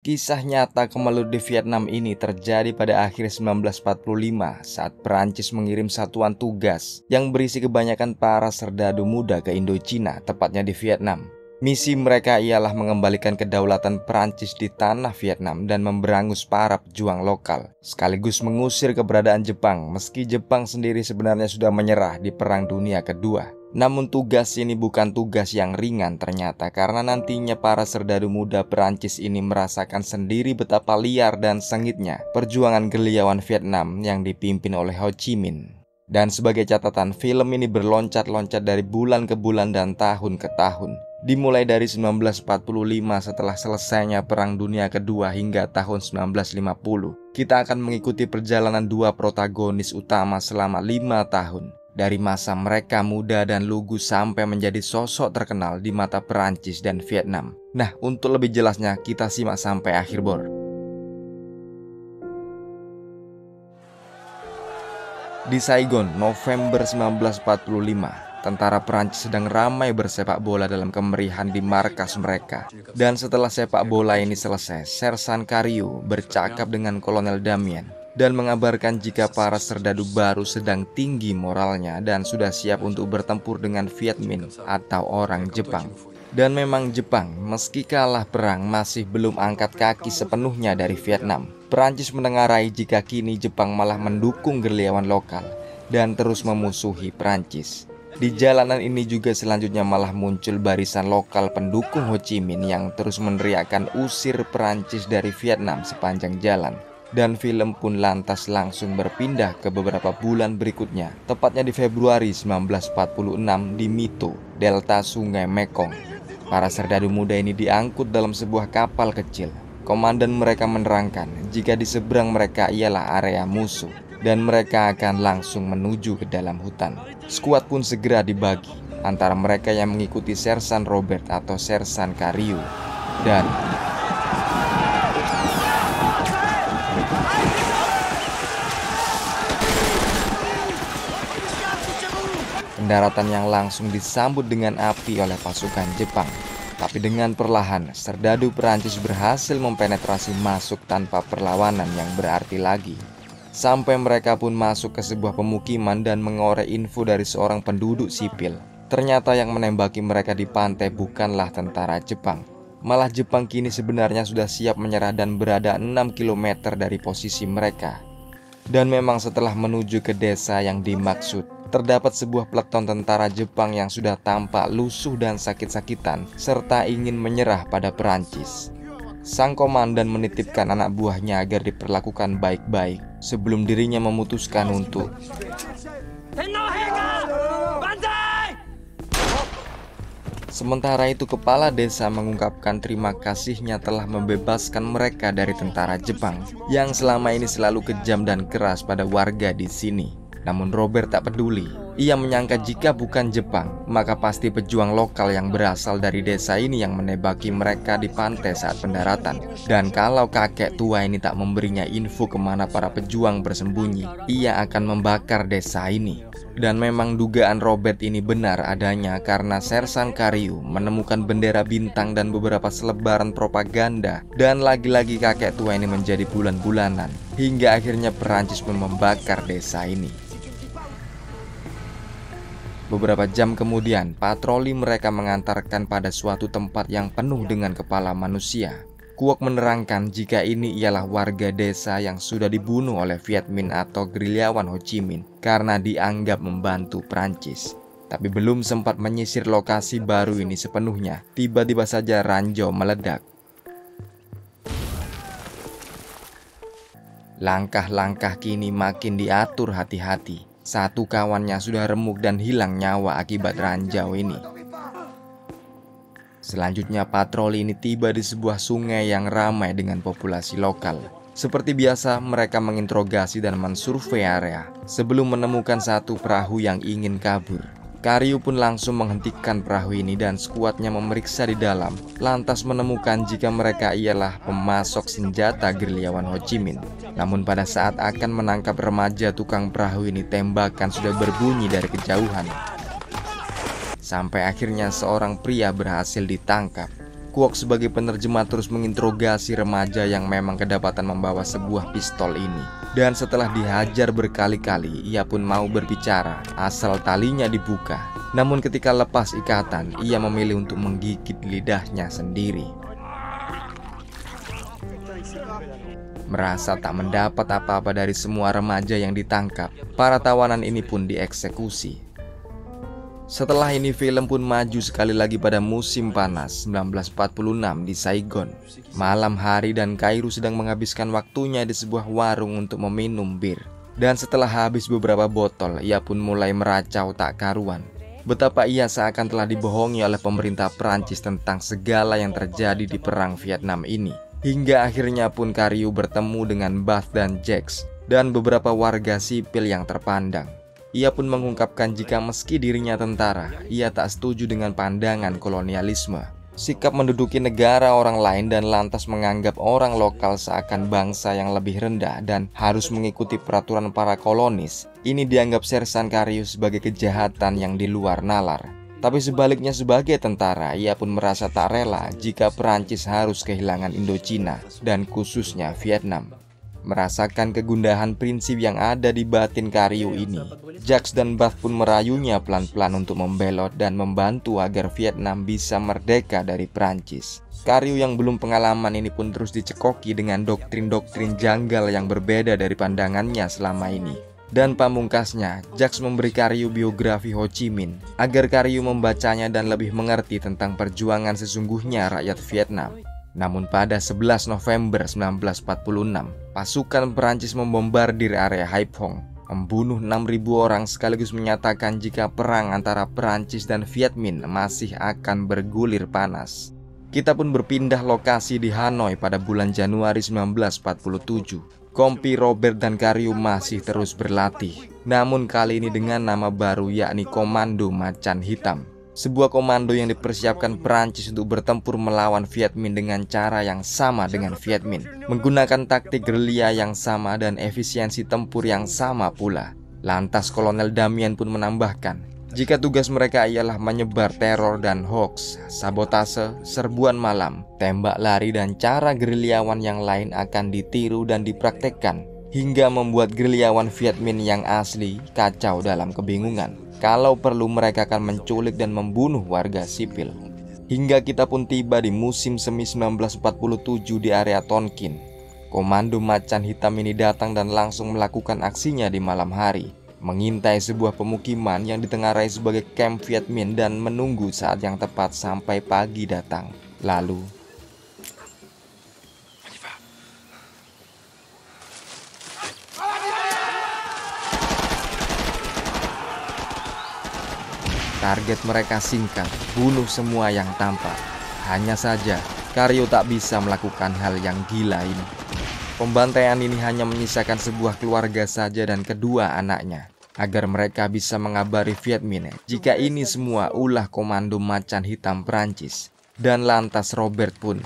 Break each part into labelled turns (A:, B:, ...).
A: Kisah nyata kemelut di Vietnam ini terjadi pada akhir 1945 saat Perancis mengirim satuan tugas yang berisi kebanyakan para serdadu muda ke Indochina, tepatnya di Vietnam. Misi mereka ialah mengembalikan kedaulatan Perancis di tanah Vietnam dan memberangus para pejuang lokal, sekaligus mengusir keberadaan Jepang meski Jepang sendiri sebenarnya sudah menyerah di Perang Dunia Kedua. Namun tugas ini bukan tugas yang ringan ternyata, karena nantinya para serdadu muda Perancis ini merasakan sendiri betapa liar dan sengitnya perjuangan gerilyawan Vietnam yang dipimpin oleh Ho Chi Minh. Dan sebagai catatan, film ini berloncat-loncat dari bulan ke bulan dan tahun ke tahun. Dimulai dari 1945 setelah selesainya Perang Dunia Kedua hingga tahun 1950. Kita akan mengikuti perjalanan dua protagonis utama selama 5 tahun. Dari masa mereka muda dan lugu sampai menjadi sosok terkenal di mata Perancis dan Vietnam. Nah, untuk lebih jelasnya kita simak sampai akhir bor. Di Saigon, November 1945, tentara Perancis sedang ramai bersepak bola dalam kemerihan di markas mereka. Dan setelah sepak bola ini selesai, Sersan Kariu bercakap dengan Kolonel Damien dan mengabarkan jika para serdadu baru sedang tinggi moralnya dan sudah siap untuk bertempur dengan Viet Minh atau orang Jepang. Dan memang Jepang, meski kalah perang, masih belum angkat kaki sepenuhnya dari Vietnam. Perancis mendengarai jika kini Jepang malah mendukung gerilyawan lokal dan terus memusuhi Perancis. Di jalanan ini juga selanjutnya malah muncul barisan lokal pendukung Ho Chi Minh yang terus meneriakkan usir Perancis dari Vietnam sepanjang jalan. Dan film pun lantas langsung berpindah ke beberapa bulan berikutnya, tepatnya di Februari 1946 di Mito, delta Sungai Mekong. Para serdadu muda ini diangkut dalam sebuah kapal kecil. Komandan mereka menerangkan jika di seberang mereka ialah area musuh dan mereka akan langsung menuju ke dalam hutan. Skuad pun segera dibagi antara mereka yang mengikuti Sersan Robert atau Sersan Kariu dan pendaratan yang langsung disambut dengan api oleh pasukan Jepang. Tapi dengan perlahan, serdadu Perancis berhasil mempenetrasi masuk tanpa perlawanan yang berarti lagi. Sampai mereka pun masuk ke sebuah pemukiman dan mengorek info dari seorang penduduk sipil. Ternyata yang menembaki mereka di pantai bukanlah tentara Jepang. Malah Jepang kini sebenarnya sudah siap menyerah dan berada 6 km dari posisi mereka. Dan memang setelah menuju ke desa yang dimaksud, terdapat sebuah peleton tentara Jepang yang sudah tampak lusuh dan sakit-sakitan serta ingin menyerah pada Perancis. Sang komandan menitipkan anak buahnya agar diperlakukan baik-baik sebelum dirinya memutuskan untuk Sementara itu kepala desa mengungkapkan terima kasihnya telah membebaskan mereka dari tentara Jepang yang selama ini selalu kejam dan keras pada warga di sini. Namun Robert tak peduli. Ia menyangka jika bukan Jepang, maka pasti pejuang lokal yang berasal dari desa ini yang menembaki mereka di pantai saat pendaratan. Dan kalau kakek tua ini tak memberinya info kemana para pejuang bersembunyi, ia akan membakar desa ini. Dan memang dugaan Robert ini benar adanya karena Sersan Kariu menemukan bendera bintang dan beberapa selebaran propaganda. Dan lagi-lagi kakek tua ini menjadi bulan-bulanan, hingga akhirnya Perancis pun membakar desa ini. Beberapa jam kemudian, patroli mereka mengantarkan pada suatu tempat yang penuh dengan kepala manusia. Kuok menerangkan jika ini ialah warga desa yang sudah dibunuh oleh Viet Minh atau gerilyawan Ho Chi Minh karena dianggap membantu Perancis. Tapi belum sempat menyisir lokasi baru ini sepenuhnya, tiba-tiba saja ranjau meledak. Langkah-langkah kini makin diatur hati-hati. Satu kawannya sudah remuk dan hilang nyawa akibat ranjau ini. Selanjutnya patroli ini tiba di sebuah sungai yang ramai dengan populasi lokal. Seperti biasa mereka menginterogasi dan mensurvei area sebelum menemukan satu perahu yang ingin kabur. Kariu pun langsung menghentikan perahu ini dan skuadnya memeriksa di dalam, lantas menemukan jika mereka ialah pemasok senjata gerilyawan Ho Chi Minh. Namun pada saat akan menangkap remaja tukang perahu ini, tembakan sudah berbunyi dari kejauhan. Sampai akhirnya seorang pria berhasil ditangkap. Kwok sebagai penerjemah terus menginterogasi remaja yang memang kedapatan membawa sebuah pistol ini. Dan setelah dihajar berkali-kali, ia pun mau berbicara asal talinya dibuka. Namun ketika lepas ikatan, ia memilih untuk menggigit lidahnya sendiri. Merasa tak mendapat apa-apa dari semua remaja yang ditangkap, para tawanan ini pun dieksekusi. Setelah ini film pun maju sekali lagi pada musim panas 1946 di Saigon. Malam hari dan Kairo sedang menghabiskan waktunya di sebuah warung untuk meminum bir. Dan setelah habis beberapa botol, ia pun mulai meracau tak karuan. Betapa ia seakan telah dibohongi oleh pemerintah Prancis tentang segala yang terjadi di perang Vietnam ini. Hingga akhirnya pun Kario bertemu dengan Bath dan Jax dan beberapa warga sipil yang terpandang. Ia pun mengungkapkan jika meski dirinya tentara, ia tak setuju dengan pandangan kolonialisme. Sikap menduduki negara orang lain dan lantas menganggap orang lokal seakan bangsa yang lebih rendah dan harus mengikuti peraturan para kolonis. Ini dianggap Sersan Kario sebagai kejahatan yang di luar nalar. Tapi sebaliknya sebagai tentara, ia pun merasa tak rela jika Perancis harus kehilangan Indochina dan khususnya Vietnam. Merasakan kegundahan prinsip yang ada di batin Kario ini, Jax dan Bath pun merayunya pelan-pelan untuk membelot dan membantu agar Vietnam bisa merdeka dari Prancis. Kario yang belum pengalaman ini pun terus dicekoki dengan doktrin-doktrin janggal yang berbeda dari pandangannya selama ini. Dan pamungkasnya, Jax memberi Kario biografi Ho Chi Minh agar Kario membacanya dan lebih mengerti tentang perjuangan sesungguhnya rakyat Vietnam. Namun pada 11 November 1946, pasukan Perancis membombardir area Hai Phong, membunuh 6.000 orang sekaligus menyatakan jika perang antara Perancis dan Viet Minh masih akan bergulir panas. Kita pun berpindah lokasi di Hanoi pada bulan Januari 1947. Kompi Robert dan Kario masih terus berlatih, namun kali ini dengan nama baru yakni Komando Macan Hitam. Sebuah komando yang dipersiapkan Perancis untuk bertempur melawan Viet Minh dengan cara yang sama dengan Viet Minh, menggunakan taktik gerilya yang sama dan efisiensi tempur yang sama pula. Lantas Kolonel Damian pun menambahkan, jika tugas mereka ialah menyebar teror dan hoax, sabotase, serbuan malam, tembak lari dan cara gerilyawan yang lain akan ditiru dan dipraktekkan, hingga membuat gerilyawan Viet Minh yang asli kacau dalam kebingungan. Kalau perlu mereka akan menculik dan membunuh warga sipil. Hingga kita pun tiba di musim semi 1947 di area Tonkin. Komando Macan Hitam ini datang dan langsung melakukan aksinya di malam hari, mengintai sebuah pemukiman yang ditengarai sebagai camp Viet Minh dan menunggu saat yang tepat sampai pagi datang. Lalu target mereka singkat, bunuh semua yang tampak. Hanya saja, Kario tak bisa melakukan hal yang gila ini. Pembantaian ini hanya menyisakan sebuah keluarga saja dan kedua anaknya, agar mereka bisa mengabari Viet Minh jika ini semua ulah Komando Macan Hitam Prancis. Dan lantas Robert pun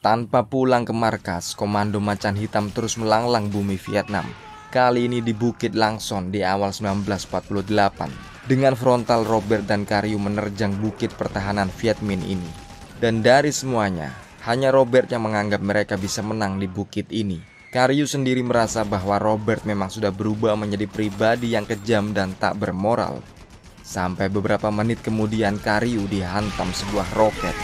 A: tanpa pulang ke markas, Komando Macan Hitam terus melanglang bumi Vietnam. Kali ini di Bukit Langson di awal 1948. Dengan frontal Robert dan Kario menerjang bukit pertahanan Viet Minh ini. Dan dari semuanya, hanya Robert yang menganggap mereka bisa menang di bukit ini. Kario sendiri merasa bahwa Robert memang sudah berubah menjadi pribadi yang kejam dan tak bermoral. Sampai beberapa menit kemudian Kario dihantam sebuah roket.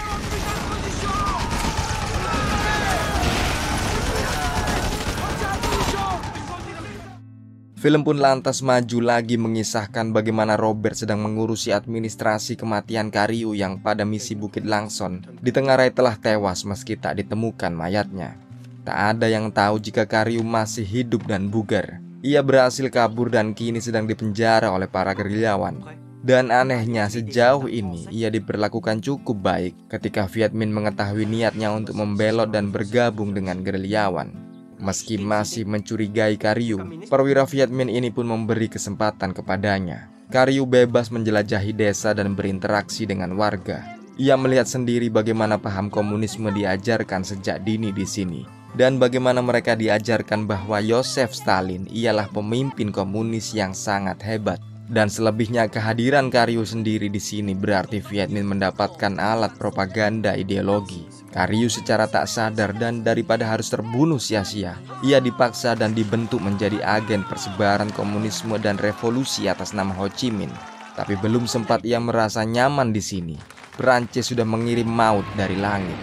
A: Film pun lantas maju lagi mengisahkan bagaimana Robert sedang mengurusi administrasi kematian Kario yang pada misi Bukit Langson ditengarai telah tewas meski tak ditemukan mayatnya. Tak ada yang tahu jika Kario masih hidup dan bugar. Ia berhasil kabur dan kini sedang dipenjara oleh para gerilyawan. Dan anehnya sejauh ini ia diperlakukan cukup baik ketika Viet Minh mengetahui niatnya untuk membelot dan bergabung dengan gerilyawan. Meski masih mencurigai Kario, perwira Viet Minh ini pun memberi kesempatan kepadanya. Kario bebas menjelajahi desa dan berinteraksi dengan warga. Ia melihat sendiri bagaimana paham komunisme diajarkan sejak dini di sini, dan bagaimana mereka diajarkan bahwa Joseph Stalin ialah pemimpin komunis yang sangat hebat. Dan selebihnya kehadiran Karyu sendiri di sini berarti Viet Minh mendapatkan alat propaganda ideologi. Karyu secara tak sadar dan daripada harus terbunuh sia-sia, ia dipaksa dan dibentuk menjadi agen persebaran komunisme dan revolusi atas nama Ho Chi Minh. Tapi belum sempat ia merasa nyaman di sini, Perancis sudah mengirim maut dari langit.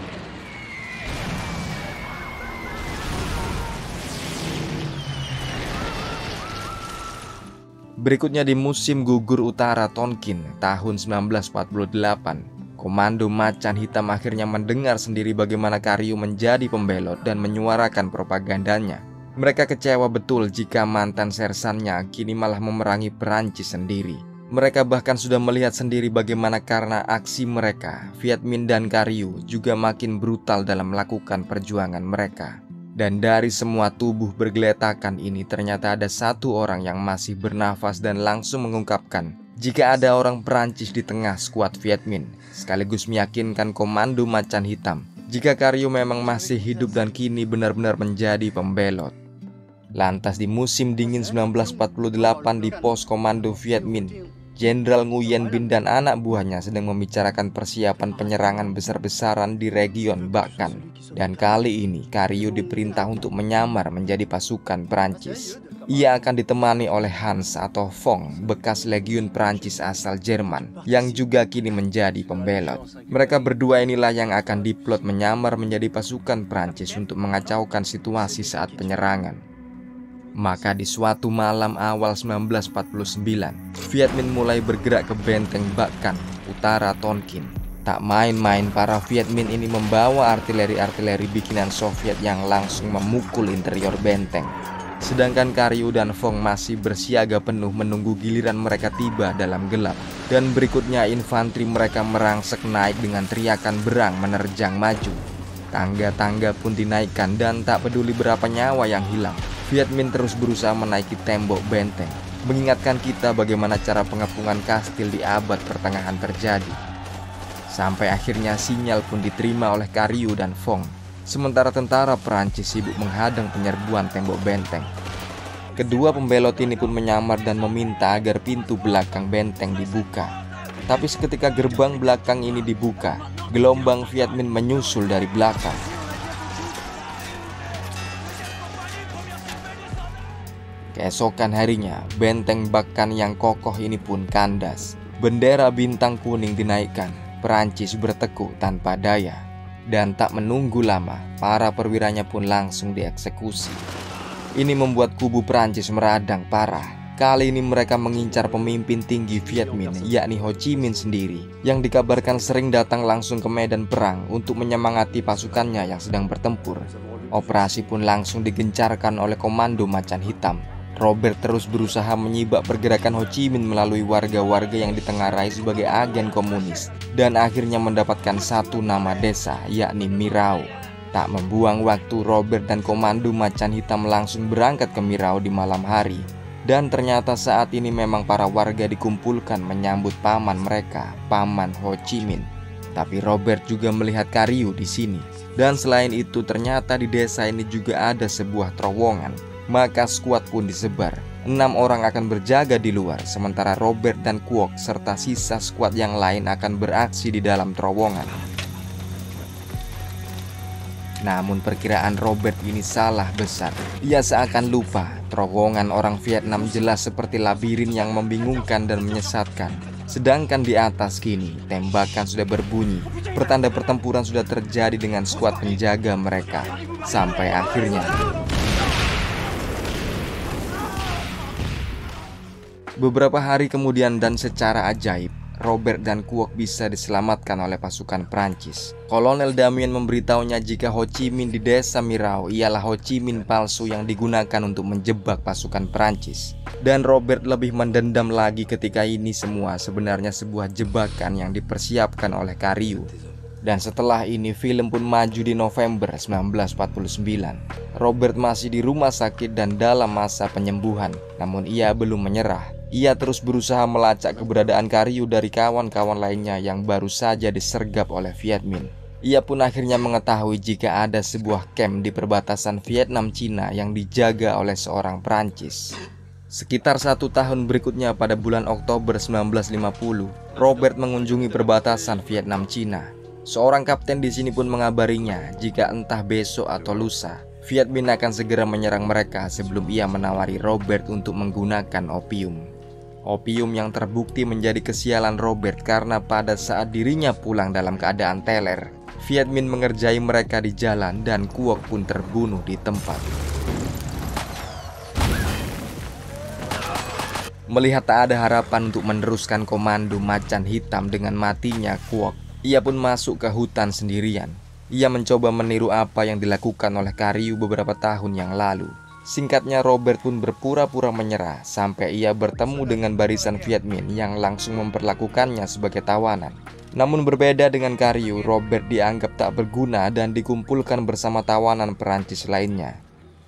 A: Berikutnya di musim gugur utara Tonkin tahun 1948, Komando Macan Hitam akhirnya mendengar sendiri bagaimana Karyu menjadi pembelot dan menyuarakan propagandanya. Mereka kecewa betul jika mantan sersannya kini malah memerangi Perancis sendiri. Mereka bahkan sudah melihat sendiri bagaimana karena aksi mereka, Viet Minh dan Karyu juga makin brutal dalam melakukan perjuangan mereka. Dan dari semua tubuh bergeletakan ini ternyata ada satu orang yang masih bernafas dan langsung mengungkapkan jika ada orang Perancis di tengah skuad Viet Minh, sekaligus meyakinkan Komando Macan Hitam jika Karyu memang masih hidup dan kini benar-benar menjadi pembelot. Lantas di musim dingin 1948 di pos komando Viet Minh, Jenderal Nguyen Binh dan anak buahnya sedang membicarakan persiapan penyerangan besar-besaran di region Bacan. Dan kali ini Karyu diperintah untuk menyamar menjadi pasukan Perancis. Ia akan ditemani oleh Hans atau Fong, bekas legiun Perancis asal Jerman, yang juga kini menjadi pembelot. Mereka berdua inilah yang akan diplot menyamar menjadi pasukan Perancis untuk mengacaukan situasi saat penyerangan. Maka di suatu malam awal 1949, Viet Minh mulai bergerak ke benteng Bacan, utara Tonkin. Tak main-main para Viet Minh ini membawa artileri-artileri bikinan Soviet yang langsung memukul interior benteng. Sedangkan Karyu dan Fong masih bersiaga penuh menunggu giliran mereka tiba dalam gelap. Dan berikutnya infanteri mereka merangsek naik dengan teriakan berang menerjang maju. Tangga-tangga pun dinaikkan dan tak peduli berapa nyawa yang hilang, Viet Minh terus berusaha menaiki tembok benteng, mengingatkan kita bagaimana cara pengepungan kastil di abad pertengahan terjadi. Sampai akhirnya sinyal pun diterima oleh Karyu dan Fong, sementara tentara Perancis sibuk menghadang penyerbuan tembok benteng. Kedua pembelot ini pun menyamar dan meminta agar pintu belakang benteng dibuka. Tapi seketika gerbang belakang ini dibuka, gelombang Viet Minh menyusul dari belakang. Keesokan harinya, benteng Bacan yang kokoh ini pun kandas. Bendera bintang kuning dinaikkan, Perancis bertekuk tanpa daya. Dan tak menunggu lama, para perwiranya pun langsung dieksekusi. Ini membuat kubu Perancis meradang parah. Kali ini mereka mengincar pemimpin tinggi Viet Minh, yakni Ho Chi Minh sendiri, yang dikabarkan sering datang langsung ke medan perang untuk menyemangati pasukannya yang sedang bertempur. Operasi pun langsung digencarkan oleh Komando Macan Hitam. Robert terus berusaha menyibak pergerakan Ho Chi Minh melalui warga-warga yang ditengarai sebagai agen komunis, dan akhirnya mendapatkan satu nama desa, yakni Mirau. Tak membuang waktu, Robert dan Komando Macan Hitam langsung berangkat ke Mirau di malam hari. Dan ternyata saat ini memang para warga dikumpulkan menyambut paman mereka, Paman Ho Chi Minh. Tapi Robert juga melihat Karyu di sini. Dan selain itu ternyata di desa ini juga ada sebuah terowongan. Maka skuad pun disebar. 6 orang akan berjaga di luar, sementara Robert dan Kwok serta sisa skuad yang lain akan beraksi di dalam terowongan. Namun perkiraan Robert ini salah besar. Ia seakan lupa terowongan orang Vietnam jelas seperti labirin yang membingungkan dan menyesatkan. Sedangkan di atas kini tembakan sudah berbunyi. Pertanda pertempuran sudah terjadi dengan skuad penjaga mereka. Sampai akhirnya beberapa hari kemudian dan secara ajaib, Robert dan Kwok bisa diselamatkan oleh pasukan Prancis. Kolonel Damien memberitahunya jika Ho Chi Minh di desa Mirau ialah Ho Chi Minh palsu yang digunakan untuk menjebak pasukan Prancis. Dan Robert lebih mendendam lagi ketika ini semua sebenarnya sebuah jebakan yang dipersiapkan oleh Karyu. Dan setelah ini film pun maju di November 1949. Robert masih di rumah sakit dan dalam masa penyembuhan, namun ia belum menyerah. Ia terus berusaha melacak keberadaan Karyu dari kawan-kawan lainnya yang baru saja disergap oleh Viet Minh. Ia pun akhirnya mengetahui jika ada sebuah camp di perbatasan Vietnam-Cina yang dijaga oleh seorang Prancis. Sekitar 1 tahun berikutnya pada bulan Oktober 1950, Robert mengunjungi perbatasan Vietnam-Cina. Seorang kapten di sini pun mengabarinya jika entah besok atau lusa, Viet Minh akan segera menyerang mereka sebelum ia menawari Robert untuk menggunakan opium. Opium yang terbukti menjadi kesialan Robert karena pada saat dirinya pulang dalam keadaan teler, Viet Minh mengerjai mereka di jalan dan Kuok pun terbunuh di tempat. Melihat tak ada harapan untuk meneruskan komando Macan Hitam dengan matinya Kuok, ia pun masuk ke hutan sendirian. Ia mencoba meniru apa yang dilakukan oleh Karyu beberapa tahun yang lalu. Singkatnya, Robert pun berpura-pura menyerah sampai ia bertemu dengan barisan Viet Minh yang langsung memperlakukannya sebagai tawanan. Namun berbeda dengan Karyu, Robert dianggap tak berguna dan dikumpulkan bersama tawanan Perancis lainnya.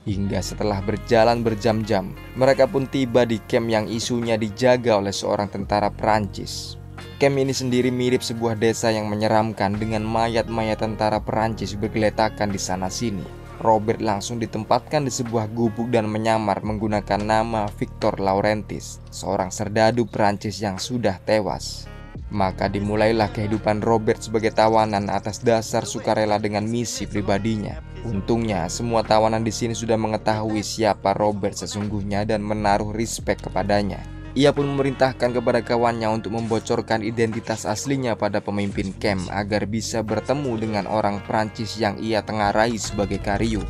A: Hingga setelah berjalan berjam-jam, mereka pun tiba di camp yang isunya dijaga oleh seorang tentara Perancis. Camp ini sendiri mirip sebuah desa yang menyeramkan dengan mayat-mayat tentara Perancis bergeletakan di sana-sini. Robert langsung ditempatkan di sebuah gubuk dan menyamar menggunakan nama Victor Laurentis, seorang serdadu Perancis yang sudah tewas. Maka dimulailah kehidupan Robert sebagai tawanan atas dasar sukarela dengan misi pribadinya. Untungnya, semua tawanan di sini sudah mengetahui siapa Robert sesungguhnya dan menaruh respek kepadanya. Ia pun memerintahkan kepada kawannya untuk membocorkan identitas aslinya pada pemimpin camp agar bisa bertemu dengan orang Prancis yang ia tengarai sebagai Karyu.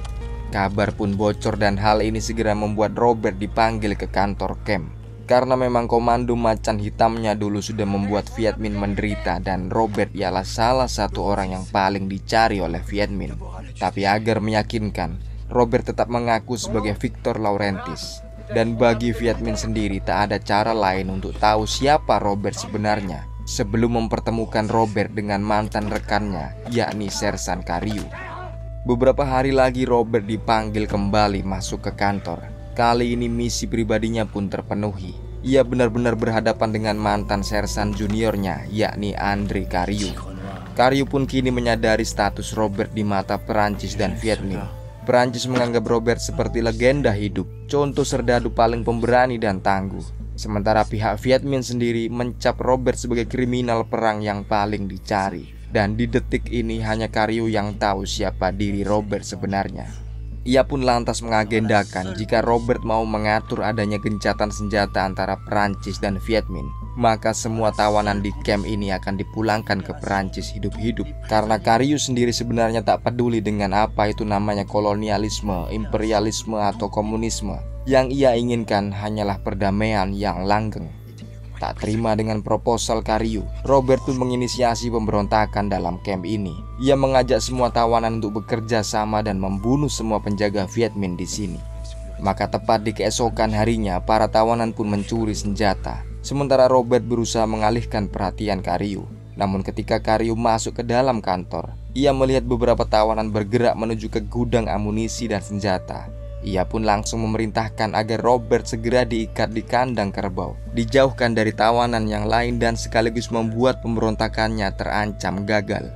A: Kabar pun bocor dan hal ini segera membuat Robert dipanggil ke kantor camp. Karena memang komando Macan Hitamnya dulu sudah membuat Viet Minh menderita dan Robert ialah salah satu orang yang paling dicari oleh Viet Minh. Tapi agar meyakinkan, Robert tetap mengaku sebagai Victor Laurentis. Dan bagi Viet Minh sendiri tak ada cara lain untuk tahu siapa Robert sebenarnya sebelum mempertemukan Robert dengan mantan rekannya, yakni Sersan Karyu. Beberapa hari lagi Robert dipanggil kembali masuk ke kantor. Kali ini misi pribadinya pun terpenuhi. Ia benar-benar berhadapan dengan mantan sersan juniornya, yakni Andre Karyu. Karyu pun kini menyadari status Robert di mata Perancis dan Viet Minh. Perancis menganggap Robert seperti legenda hidup, contoh serdadu paling pemberani dan tangguh. Sementara pihak Viet Minh sendiri mencap Robert sebagai kriminal perang yang paling dicari. Dan di detik ini hanya Karyu yang tahu siapa diri Robert sebenarnya. Ia pun lantas mengagendakan jika Robert mau mengatur adanya gencatan senjata antara Perancis dan Viet Minh, maka semua tawanan di camp ini akan dipulangkan ke Perancis hidup-hidup. Karena Karyu sendiri sebenarnya tak peduli dengan apa itu namanya kolonialisme, imperialisme atau komunisme. Yang ia inginkan hanyalah perdamaian yang langgeng. Tak terima dengan proposal Karyu, Robert pun menginisiasi pemberontakan dalam camp ini. Ia mengajak semua tawanan untuk bekerja sama dan membunuh semua penjaga Viet Minh di sini. Maka tepat di keesokan harinya, para tawanan pun mencuri senjata. Sementara Robert berusaha mengalihkan perhatian Karyu. Namun ketika Karyu masuk ke dalam kantor, ia melihat beberapa tawanan bergerak menuju ke gudang amunisi dan senjata. Ia pun langsung memerintahkan agar Robert segera diikat di kandang kerbau, dijauhkan dari tawanan yang lain dan sekaligus membuat pemberontakannya terancam gagal.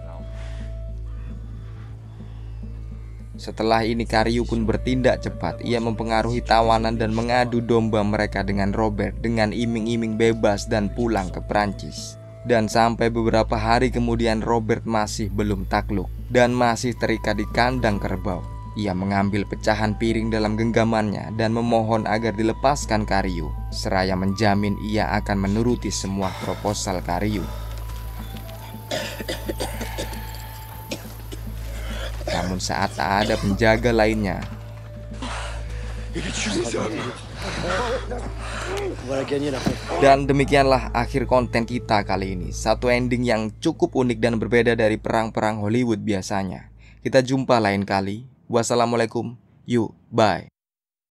A: Setelah ini Karyu pun bertindak cepat. Ia mempengaruhi tawanan dan mengadu domba mereka dengan Robert dengan iming-iming bebas dan pulang ke Prancis. Dan sampai beberapa hari kemudian Robert masih belum takluk dan masih terikat di kandang kerbau. Ia mengambil pecahan piring dalam genggamannya dan memohon agar dilepaskan Karyu, seraya menjamin ia akan menuruti semua proposal Karyu. Namun saat tak ada penjaga lainnya, dan demikianlah akhir konten kita kali ini. Satu ending yang cukup unik dan berbeda dari perang-perang Hollywood biasanya. Kita jumpa lain kali. Wassalamualaikum. Yuk, bye.